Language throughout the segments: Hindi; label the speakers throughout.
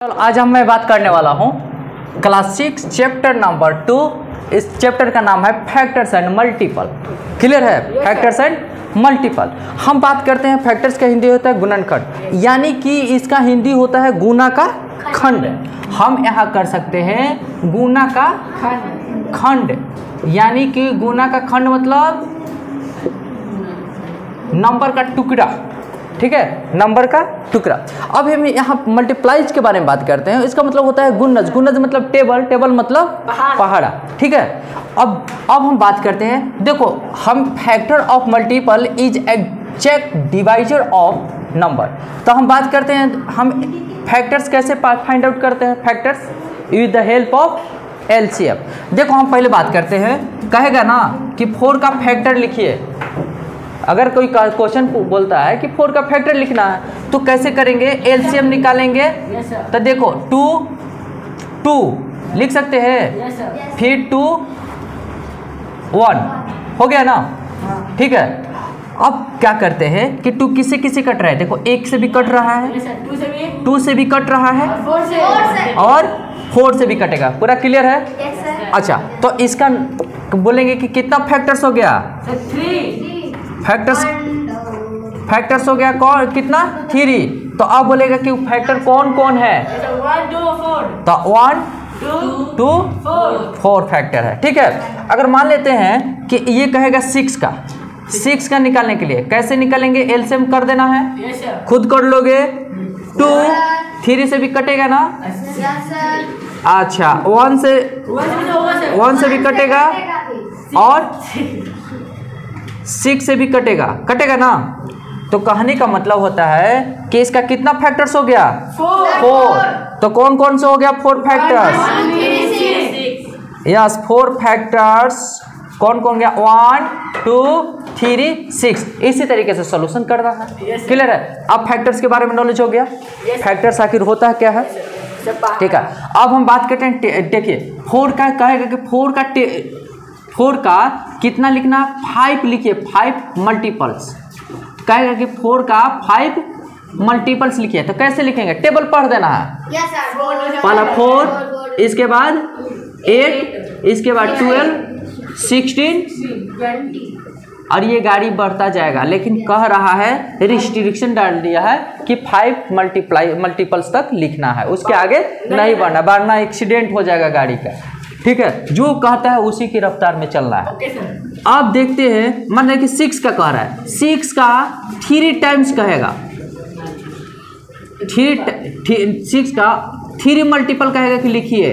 Speaker 1: चलो आज मैं बात करने वाला हूँ क्लास 6 चैप्टर नंबर 2। इस चैप्टर का नाम है फैक्टर्स एंड मल्टीपल। क्लियर है? Factors and multiple. हम बात करते हैं फैक्टर्स का हिंदी होता है गुणनखंड, यानी कि इसका हिंदी होता है गुना का खंड। हम यहाँ कर सकते हैं गुना का खंड, यानी कि गुना का खंड मतलब नंबर का टुकड़ा। ठीक है, नंबर का टुकड़ा। अब हम यहाँ मल्टीप्लाइज के बारे में बात करते हैं। इसका मतलब होता है गुणज। गुणज मतलब टेबल, टेबल मतलब पहाड़ा। ठीक है, अब हम बात करते हैं। देखो, हम factor of multiple is exact divisor of number. तो हम बात करते हैं, हम फैक्टर्स कैसे फाइंड आउट करते हैं? Factors with the help of LCM. देखो, हम पहले बात करते हैं, कहेगा ना कि 4 का फैक्टर लिखिए। अगर कोई क्वेश्चन बोलता है कि 4 का फैक्टर लिखना है तो कैसे करेंगे? एलसीएम निकालेंगे। तो देखो 2 लिख सकते हैं, फिर 2 1 हो गया ना। ठीक है, अब क्या करते हैं कि 2 किससे किससे कट रहा है? देखो 1 से भी कट रहा है, 2 से भी कट रहा है और 4 से भी कटेगा। पूरा क्लियर है? अच्छा, तो इसका बोलेंगे कि कितना फैक्टर्स हो गया? फैक्टर्स हो गया कौन कितना? 3। तो अब बोलेगा कि फैक्टर कौन कौन है?
Speaker 2: 1 2 4।
Speaker 1: तो 1 2 4 फैक्टर है। ठीक है, अगर मान लेते हैं कि ये कहेगा 6 का निकालने के लिए कैसे निकालेंगे? एलसीएम कर देना है, खुद कर लोगे। 2 3 से भी कटेगा ना। अच्छा, 1 से भी कटेगा और 6 से भी कटेगा ना। तो कहने का मतलब होता है कि इसका कितना फैक्टर्स हो गया? 4। तो कौन कौन से हो गया? 4 फैक्टर्स। यस, 4 फैक्टर्स कौन कौन गया? 1 2 3 6। इसी तरीके से सॉल्यूशन करना है। क्लियर है? अब फैक्टर्स के बारे में नॉलेज हो गया। फैक्टर्स आखिर होता है क्या है? ठीक है, अब हम बात करते हैं। देखिए 4 का कहेगा कि 4 का कितना लिखना? 5 लिखिए। 5 मल्टीपल्स कहेगा कि 4 का 5 मल्टीपल्स लिखिए। तो कैसे लिखेंगे? टेबल पढ़ देना है। पहला 4, इसके बाद 8, इसके बाद 12 16 और ये गाड़ी बढ़ता जाएगा। लेकिन कह रहा है, रिस्ट्रिक्शन डाल दिया है कि 5 मल्टीपल्स तक लिखना है, उसके आगे नहीं बढ़ना एक्सीडेंट हो जाएगा गाड़ी का। ठीक है, जो कहता है उसी की रफ्तार में चलना है। अब देखते हैं, मान रहे कि 6 का कह रहा है, 6 का 3 टाइम्स कहेगा। 6 का 3 मल्टीपल कहेगा कि लिखिए।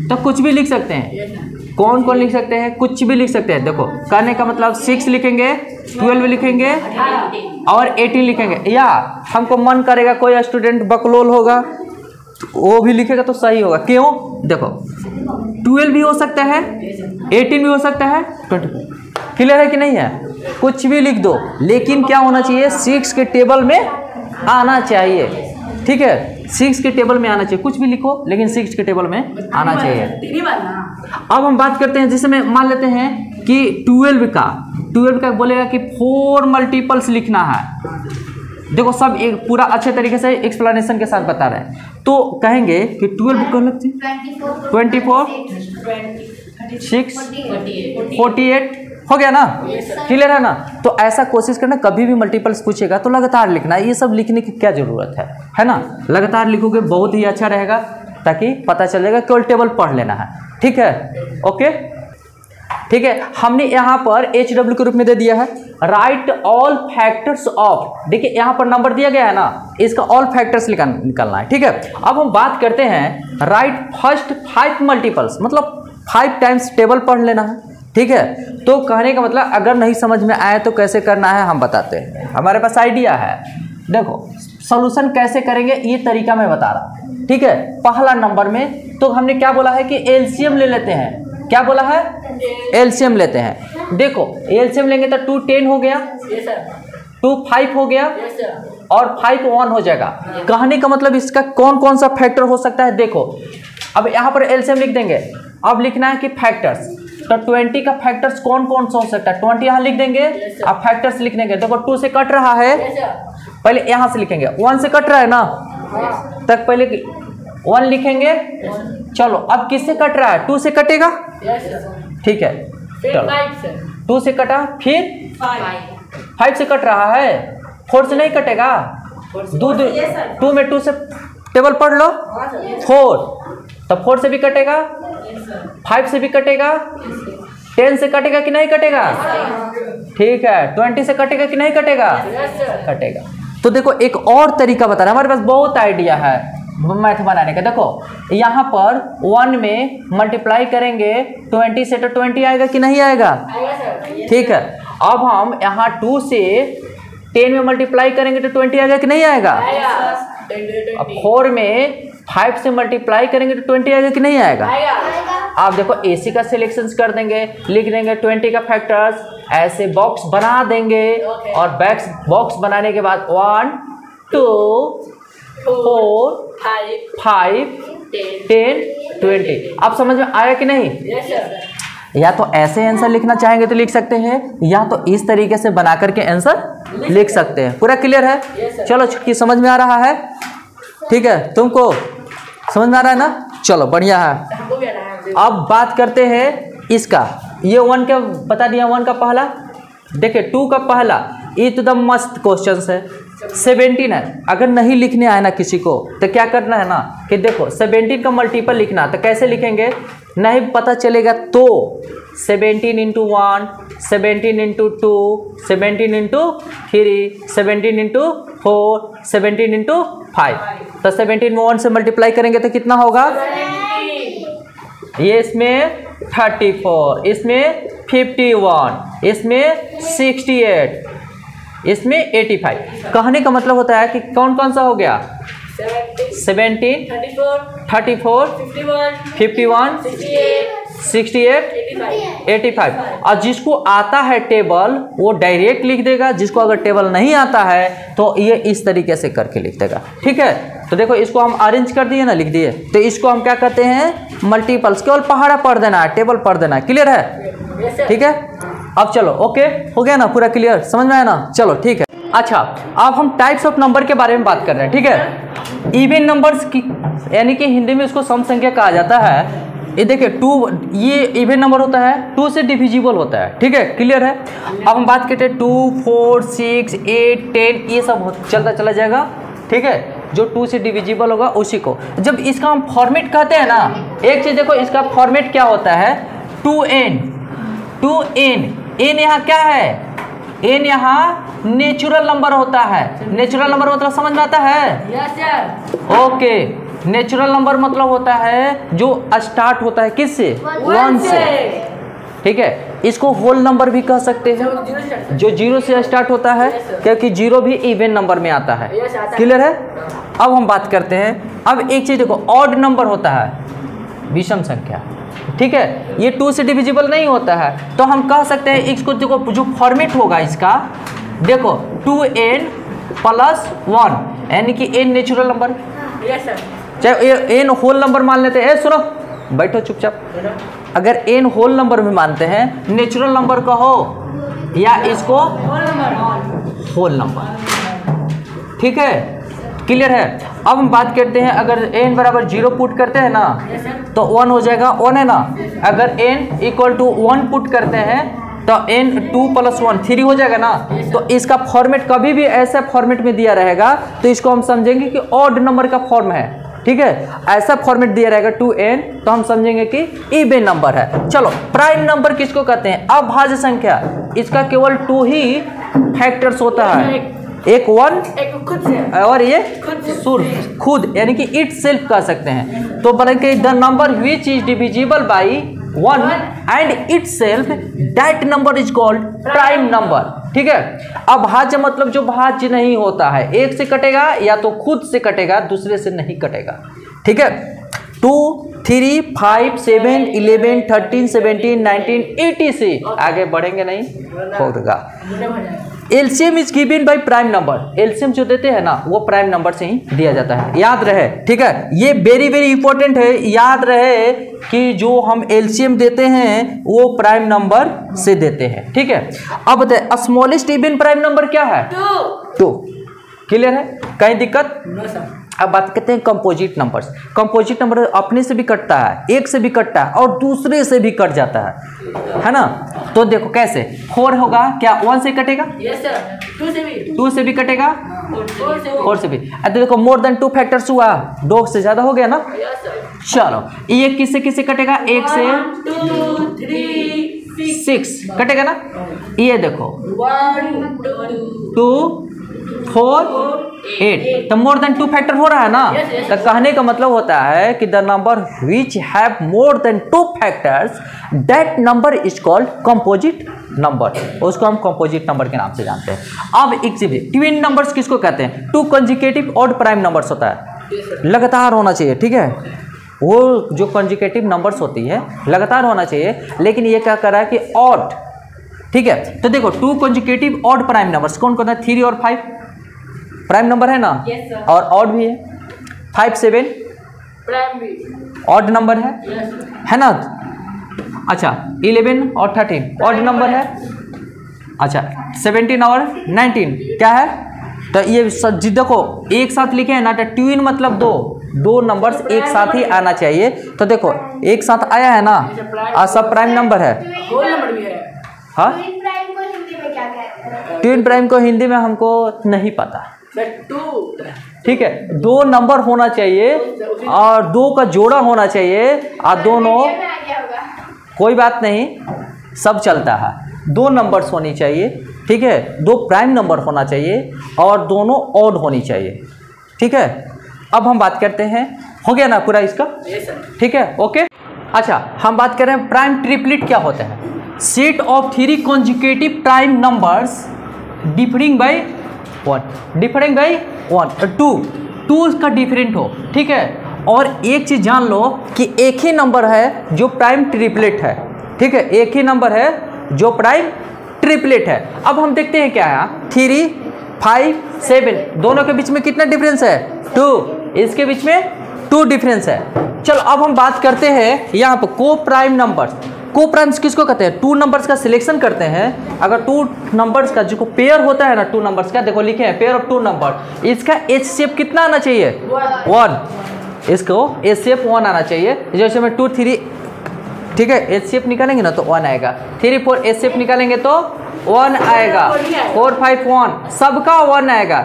Speaker 1: तो कुछ भी लिख सकते हैं। कौन कौन लिख सकते हैं? कुछ भी लिख सकते हैं। देखो, कहने का मतलब 6 लिखेंगे, 12 लिखेंगे और 18 लिखेंगे। या हमको मन करेगा, कोई स्टूडेंट बकलोल होगा वो भी लिखेगा तो सही होगा। क्यों? देखो 12 भी हो सकता है, 18 भी हो सकता है, 24। क्लियर है कि नहीं है? कुछ भी लिख दो, लेकिन क्या होना चाहिए? 6 के टेबल में आना चाहिए। ठीक है, 6 के टेबल में आना चाहिए। कुछ भी लिखो, लेकिन 6 के टेबल में आना चाहिए। अब हम बात करते हैं, जिसमें मान लेते हैं कि 12 का बोलेगा कि 4 मल्टीपल्स लिखना है। देखो, सब एक पूरा अच्छे तरीके से एक्सप्लेनेशन के साथ बता रहे हैं। तो कहेंगे कि 12 को लगती 24 6 48 हो गया ना। क्लियर है ना? तो ऐसा कोशिश करना, कभी भी मल्टीपल्स पूछेगा तो लगातार लिखना। ये सब लिखने की क्या जरूरत है ना? लगातार लिखोगे बहुत ही अच्छा रहेगा, ताकि पता चल जाएगा। केवल टेबल पढ़ लेना है। ठीक है, ओके। ठीक है, हमने यहाँ पर HW के रूप में दे दिया है, राइट ऑल फैक्टर्स ऑफ। देखिए यहाँ पर नंबर दिया गया है ना, इसका ऑल फैक्टर्स निकालना है। ठीक है, अब हम बात करते हैं, राइट फर्स्ट 5 मल्टीपल्स, मतलब 5 टाइम्स टेबल पढ़ लेना है। ठीक है, तो कहने का मतलब अगर नहीं समझ में आए तो कैसे करना है हम बताते हैं। हमारे पास आइडिया है। देखो, सॉल्यूशन कैसे करेंगे ये तरीका मैं बता रहा। ठीक है, पहला नंबर में तो हमने क्या बोला है कि एलसीएम ले लेते हैं। क्या बोला है? एलसीएम लेते हैं। देखो, एलसीएम लेंगे तो 2 10 हो गया, 2 5 हो गया और 5 1 हो जाएगा। कहने का मतलब इसका कौन कौन सा फैक्टर हो सकता है? देखो, अब यहाँ पर एलसीएम लिख देंगे। अब लिखना है कि फैक्टर्स। तो 20 का फैक्टर्स कौन कौन सा हो सकता है? 20 यहाँ लिख देंगे। अब फैक्टर्स लिख देंगे। देखो 2 से कट रहा है, पहले यहाँ से लिखेंगे। 1 से कट रहा है ना, तक पहले 1 लिखेंगे। चलो अब किससे कट रहा है? 2 से कटेगा। ठीक है, चलो 2 से कटा, फिर 5 से कट रहा है, 4 से नहीं कटेगा। 2 में 2 से टेबल पढ़ लो, 4, तब 4 से भी कटेगा, 5 से भी कटेगा, 10 से कटेगा कि नहीं कटेगा? ठीक है, 20 से कटेगा कि नहीं कटेगा? कटेगा। तो देखो एक और तरीका बता रहा है, हमारे पास बहुत आइडिया है मैथ बनाने का। देखो यहाँ पर 1 में मल्टीप्लाई करेंगे 20 से, तो 20 आएगा कि नहीं आएगा? ठीक है, अब हम यहाँ 2 से 10 में मल्टीप्लाई करेंगे तो 20 आएगा कि नहीं आएगा? अब 4 में 5 से मल्टीप्लाई करेंगे तो 20 आएगा कि नहीं आएगा? आप देखो AC का सिलेक्शन कर देंगे, लिख देंगे 20 का फैक्टर्स, ऐसे बॉक्स बना देंगे और बॉक्स बनाने के बाद 1 2 4 5 10 20। आप समझ में आया कि नहीं? या तो ऐसे आंसर लिखना चाहेंगे तो लिख सकते हैं, या तो इस तरीके से बना करके आंसर लिख सकते हैं। पूरा क्लियर है? चलो कि समझ में आ रहा है? ठीक है, तुमको समझ में आ रहा है ना? चलो बढ़िया है। अब बात करते हैं इसका। ये 1 का बता दिया, 1 का पहला। देखिए 2 का पहला एकदम मस्त क्वेश्चन है। 17 है, अगर नहीं लिखने आए ना किसी को तो क्या करना है ना कि देखो 17 का मल्टीपल लिखना, तो कैसे लिखेंगे? नहीं पता चलेगा तो 17 into 1, 17 into 2, 17 into 3, 17 into 4, 17 into 5। तो 17 में 1 से मल्टीप्लाई करेंगे तो कितना होगा? ये इसमें 34, इसमें 51, इसमें 68, इसमें 85। कहने का मतलब होता है कि कौन कौन सा हो गया? 17, 34, 51, 68, 85। और जिसको आता है टेबल वो डायरेक्ट लिख देगा, जिसको अगर टेबल नहीं आता है तो ये इस तरीके से करके लिख देगा। ठीक है, तो देखो इसको हम अरेंज कर दिए ना, लिख दिए, तो इसको हम क्या कहते हैं? मल्टीपल्स। केवल पहाड़ा पढ़ देना है, टेबल पढ़ देना है। क्लियर है? ठीक है, अब चलो ओके, हो गया ना? पूरा क्लियर, समझ में आया ना? चलो ठीक है। अच्छा, अब हम टाइप्स ऑफ नंबर के बारे में बात कर रहे हैं। ठीक है, इवन नंबर्स की, यानी कि हिंदी में इसको सम संख्या कहा जाता है। ये देखिए 2, ये इवन नंबर होता है, 2 से डिविजिबल होता है। ठीक है, क्लियर है? अब हम बात करते हैं 2, 4, 6, 8, 10, ये सब चलता चला जाएगा। ठीक है, जो 2 से डिविजिबल होगा उसी को। जब इसका हम फॉर्मेट कहते हैं ना, एक चीज देखो, इसका फॉर्मेट क्या होता है? 2n, 2n। n यहाँ क्या है? n यहाँ नेचुरल नंबर होता है। नेचुरल नंबर मतलब समझ में आता है? Yes sir. Okay, natural number मतलब होता है जो स्टार्ट होता है किससे? 1 से। ठीक है, इसको होल नंबर भी कह सकते हैं, जो 0 से स्टार्ट होता है, क्योंकि 0 भी इवन नंबर में आता है। क्लियर है? अब हम बात करते हैं, अब एक चीज देखो, ऑड नंबर होता है, विषम संख्या। ठीक है, ये 2 से डिविजिबल नहीं होता है, तो हम कह सकते हैं इसको, देखो जो फॉर्मेट होगा इसका, देखो 2n प्लस 1, यानी कि n नेचुरल नंबर। चाहे n होल नंबर मान लेते हैं। सुनो, बैठो चुपचाप। अगर n होल नंबर में मानते हैं, नेचुरल नंबर कहो या इसको होल नंबर। ठीक है, क्लियर है? अब हम बात करते हैं, अगर n बराबर 0 पुट करते हैं ना तो 1 हो जाएगा, 1 है ना। अगर n इक्वल टू 1 पुट करते हैं तो n 2 प्लस 1 3 हो जाएगा ना। तो इसका फॉर्मेट कभी भी ऐसा फॉर्मेट में दिया रहेगा तो इसको हम समझेंगे कि ऑड नंबर का फॉर्म है। ठीक है, ऐसा फॉर्मेट दिया रहेगा 2n, तो हम समझेंगे कि इवन नंबर है। चलो, प्राइम नंबर किसको कहते हैं? अभाज्य संख्या। इसका केवल 2 ही फैक्टर्स होता है, एक 1 एक खुद से, और ये खुद, यानी कि इट सेल्फ कह सकते हैं। तो बल्कि the number which is divisible by 1 and it self, that number is called prime number. ठीक है, अभाज्य मतलब जो भाज्य नहीं होता है, एक से कटेगा या तो खुद से कटेगा, दूसरे से नहीं कटेगा। ठीक है, 2, 3, 5, 7, 11, 13, 17, 19, 80 से आगे बढ़ेंगे नहीं होगा। LCM is given by prime number. LCM जो देते हैं ना वो प्राइम नंबर से ही दिया जाता है, याद रहे। ठीक है, ये वेरी वेरी इंपॉर्टेंट है, याद रहे कि जो हम एलसीएम देते हैं वो प्राइम नंबर से देते हैं। ठीक है, अब बताए स्मॉलेस्ट इवन प्राइम नंबर क्या है? 2। क्लियर है? कहीं दिक्कत? अब बात करते हैं कंपोजिट नंबर्स। कंपोजिट नंबर अपने से भी कटता है, एक से भी कटता है और दूसरे से भी कट जाता है ना। तो देखो कैसे, 4 होगा क्या 1 से कटेगा?
Speaker 2: Yes sir.
Speaker 1: 2 से भी कटेगा, 4 से भी। अब देखो मोर देन 2 फैक्टर्स हुआ, 2 से ज्यादा हो गया ना।
Speaker 2: Yes sir.
Speaker 1: चलो ये किससे किससे कटेगा? 1 से
Speaker 2: 2 3
Speaker 1: 6 कटेगा ना। ये देखो
Speaker 2: 1
Speaker 1: 2 4 8, तो मोर देन 2 फैक्टर हो रहा है ना। तो कहने का मतलब होता है कि the number which have more than 2 factors that number is called composite number. उसको हम कंपोजिट नंबर के नाम से जानते हैं। अब एक चीज, ट्विन नंबर्स किसको कहते हैं? 2 कंजिकेटिव ऑड प्राइम नंबर्स होता है, लगातार होना चाहिए, ठीक है। वो जो कंजिकेटिव नंबर्स होती है लगातार होना चाहिए, लेकिन ये क्या कर रहा है कि ऑड, ठीक है। तो देखो 2 कंजिकेटिव ऑड प्राइम नंबर्स कौन कौन है? 3 और 5 प्राइम नंबर है ना।
Speaker 2: Yes, sir.
Speaker 1: और ऑड भी है, 5 7
Speaker 2: प्राइम भी।
Speaker 1: ऑड नंबर है,
Speaker 2: यस
Speaker 1: है ना। अच्छा 11 और 13 ऑड नंबर है। अच्छा 17 और 19 क्या है? तो ये जी देखो एक साथ लिखे हैं ना, तो ट्विन मतलब दो नंबर्स एक साथ ही आना चाहिए। तो देखो एक साथ आया है ना, और सब प्राइम नंबर है।
Speaker 2: होल नंबर भी है।
Speaker 1: हाँ,
Speaker 3: ट्विन प्राइम को हिंदी में क्या कहते हैं?
Speaker 1: ट्विन प्राइम को हिंदी में हमको नहीं पता,
Speaker 2: सर 2
Speaker 1: ठीक है। 2 नंबर होना चाहिए और 2 का जोड़ा होना चाहिए, और दोनों,
Speaker 3: इंडिया में आ गया होगा।
Speaker 1: कोई बात नहीं, सब चलता है। 2 नंबर्स होनी चाहिए, ठीक है। 2 प्राइम नंबर होना चाहिए और दोनों ऑड होनी चाहिए, ठीक है। अब हम बात करते हैं, हो गया ना पूरा इसका,
Speaker 2: यस सर।
Speaker 1: ठीक है, ओके। अच्छा हम बात कर रहे हैं प्राइम ट्रिपलेट क्या होता है? Set of 3 consecutive prime numbers differing by 1 2 का डिफरेंट हो, ठीक है। और एक चीज जान लो कि एक ही नंबर है जो प्राइम ट्रिपलेट है, ठीक है। एक ही नंबर है जो प्राइम ट्रिपलेट है। अब हम देखते हैं क्या है, 3 5 7 दोनों के बीच में कितना डिफरेंस है? 2। इसके बीच में 2 डिफरेंस है। चलो अब हम बात करते हैं यहाँ पर को प्राइम नंबर्स। को प्राइम्स किसको कहते हैं? 2 नंबर्स का सिलेक्शन करते हैं। अगर 2 नंबर्स का जो पेयर होता है ना, 2 नंबर्स का, देखो लिखे हैं पेयर ऑफ 2 नंबर, इसका एच शेप कितना आना चाहिए? 1। इसको एच शेप 1 आना चाहिए। जैसे में 2 3, ठीक है, एच शेप निकालेंगे ना तो 1 आएगा। 3 4 एच शेप निकालेंगे तो 1 आएगा। 4 5 1 सबका 1 आएगा।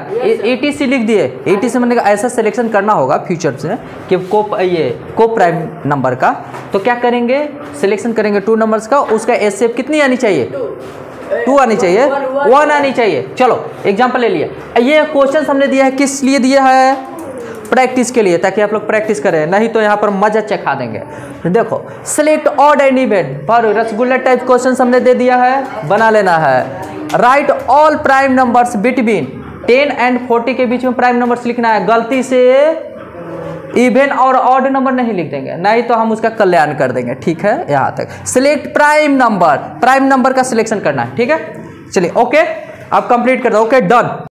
Speaker 1: ETC लिख दिए। ETC मतलब ऐसा सिलेक्शन करना होगा फ्यूचर से कि को प्राइम नंबर का। तो क्या करेंगे, सिलेक्शन करेंगे 2 नंबर्स का, उसका एच शेप कितनी आनी चाहिए? 2 आनी चाहिए, 1 आनी चाहिए। चलो एग्जाम्पल ले लिया। ये क्वेश्चन हमने दिया है, किस लिए दिया है? प्रैक्टिस के लिए, ताकि आप लोग प्रैक्टिस करें, नहीं तो यहाँ पर मजा चखा देंगे। देखो सेलेक्ट ऑड एंड इवन पर रसगुल्ला टाइप क्वेश्चन हमने दे दिया है, बना लेना है। Right all prime numbers between 10 and 40 के बीच में प्राइम नंबर्स लिखना है। गलती से इवन और ऑड नंबर नहीं लिख देंगे, नहीं तो हम उसका कल्याण कर देंगे, ठीक है। यहाँ तक सिलेक्ट प्राइम नंबर का सिलेक्शन करना है, ठीक है। चलिए ओके, आप कंप्लीट कर दो। Okay done.